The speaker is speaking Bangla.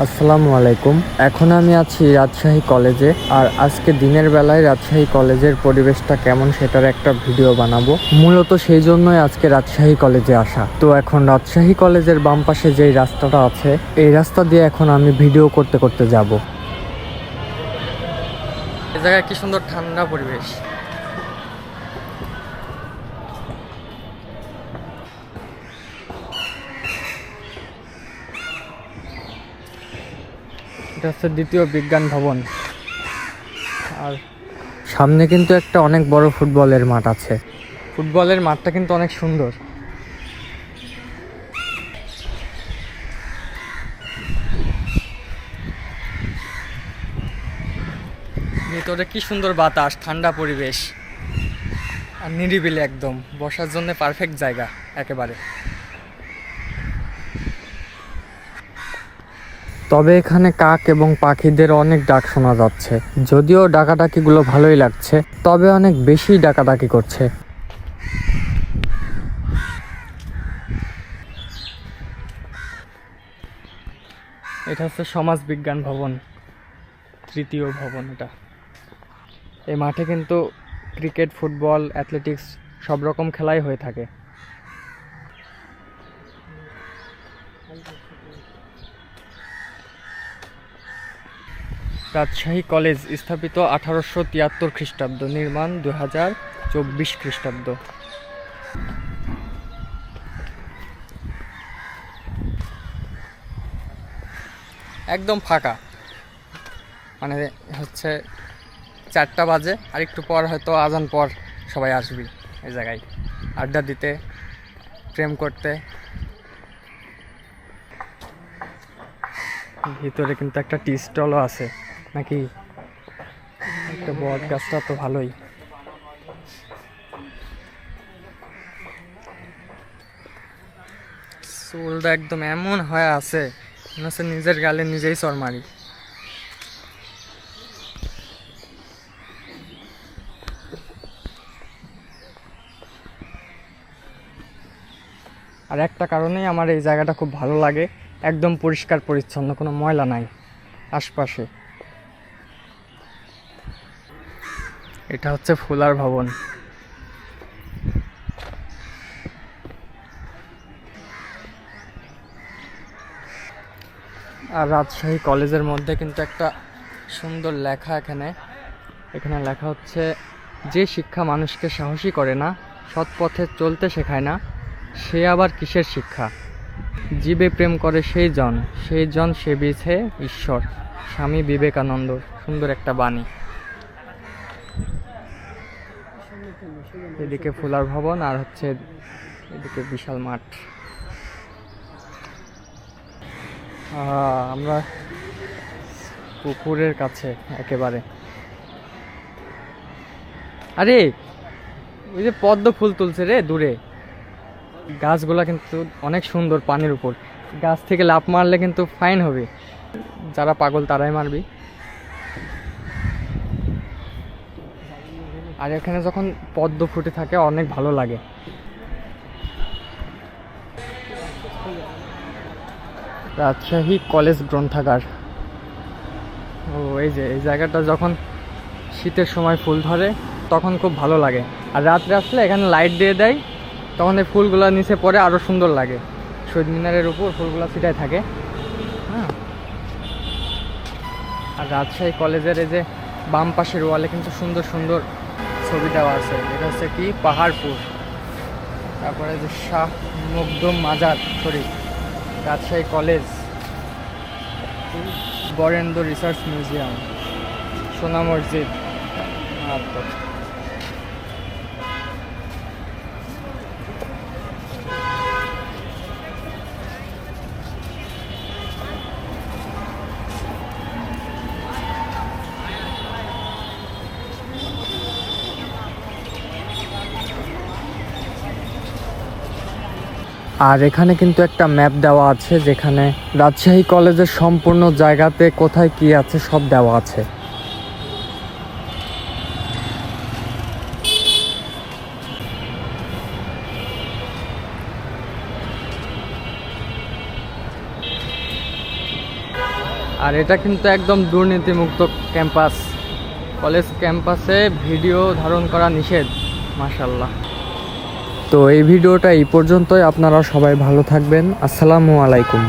আসসালামু আলাইকুম। এখন আমি আছি রাজশাহী কলেজে, আর আজকে দিনের বেলায় রাজশাহী কলেজের পরিবেশটা কেমন সেটার একটা ভিডিও বানাবো। মূলত সেই জন্যই আজকে রাজশাহী কলেজে আসা। তো এখন রাজশাহী কলেজের বাম পাশে যেই রাস্তাটা আছে, এই রাস্তা দিয়ে এখন আমি ভিডিও করতে করতে যাব। এই জায়গায় কি সুন্দর ঠান্ডা পরিবেশ। এটা হচ্ছে দ্বিতীয় বিজ্ঞান ভবন, আর সামনে কিন্তু একটা অনেক বড় ফুটবলের মাঠ আছে। ফুটবলের মাঠটা কিন্তু অনেক সুন্দর। ভিতরে কি সুন্দর বাতাস, ঠান্ডা পরিবেশ আর নিরিবিলি, একদম বসার জন্য পারফেক্ট জায়গা একেবারে। তবে এখানে কাক এবং পাখিদের অনেক ডাক শোনা যাচ্ছে। যদিও ডাকাডাকিগুলো ভালোই লাগছে, তবে অনেক বেশি ডাকাডাকি করছে। এটা হচ্ছে সমাজ বিজ্ঞান ভবন, তৃতীয় ভবন এটা। এই মাঠে কিন্তু ক্রিকেট, ফুটবল, অ্যাথলেটিক্স সব রকম খেলাই হয়ে থাকে। রাজশাহী কলেজ স্থাপিত 1873 খ্রিস্টাব্দ, নির্মাণ 2024 খ্রিস্টাব্দ। একদম ফাঁকা, মানে হচ্ছে 4টা বাজে, আর একটু পর হয়তো আজান পর সবাই আসবি এই জায়গায় আড্ডা দিতে, প্রেম করতে। ভিতরে কিন্তু একটা টি স্টলও আছে নাকি, একটা বট গাছটা তো ভালোই। চুলটা একদম এমন হয়ে আছে, মনে হচ্ছে নিজের গালে নিজেই চর মারি। আর একটা কারণেই আমার এই জায়গাটা খুব ভালো লাগে, একদম পরিষ্কার পরিচ্ছন্ন, কোনো ময়লা নাই আশপাশে। এটা হচ্ছে ফুলার ভবন। আর রাজশাহী কলেজের মধ্যে কিন্তু একটা সুন্দর লেখা, এখানে লেখা হচ্ছে, যে শিক্ষা মানুষকে সাহসী করে না, সৎ পথে চলতে শেখায় না, সে আবার কিসের শিক্ষা? জীবে প্রেম করে সেই জন সেবিছে ঈশ্বর। স্বামী বিবেকানন্দ। সুন্দর একটা বাণী। এদিকে ফুলার ভবন, আর হচ্ছে এদিকে বিশাল মাঠ। আমরা পুকুরের কাছে একেবারে। আরে ওই যে পদ্ম ফুল তুলছে রে দূরে, গাছগুলা কিন্তু অনেক সুন্দর, পানির উপর। গাছ থেকে লাফ মারলে কিন্তু ফাইন হবে, যারা পাগল তারাই মারবি। আর এখানে যখন পদ্ম ফুটে থাকে অনেক ভালো লাগে। রাজশাহী কলেজ গ্রন্থাগার। ও এই যে এই জায়গাটা যখন শীতের সময় ফুল ধরে তখন খুব ভালো লাগে। আর রাত্রে আসলে এখানে লাইট দিয়ে দেয়, তখন এই ফুলগুলো নিচে পড়ে আরও সুন্দর লাগে। শহীদ মিনারের উপর ফুলগুলো ছিটায় থাকে। হ্যাঁ, আর রাজশাহী কলেজের এই যে বাম পাশের ওয়ালে কিন্তু সুন্দর সুন্দর ছবি দেওয়া আছে। এটা হচ্ছে কি, পাহাড়পুর। তারপরে যে শাহ মখদুম মাজার শরীফ, Rajshahi college, Barendra research museum, Sona Masjid. আর এখানে কিন্তু একটা ম্যাপ দেওয়া আছে, যেখানে রাজশাহী কলেজের সম্পূর্ণ জায়গাতে কোথায় কি আছে সব দেওয়া আছে। আর এটা কিন্তু একদম দুর্নীতিমুক্ত ক্যাম্পাস। কলেজ ক্যাম্পাসে ভিডিও ধারণ করা নিষেধ, মাশাআল্লাহ। তো এই ভিডিওটা এই পর্যন্তই। আপনারা সবাই ভালো থাকবেন। আসসালামু আলাইকুম।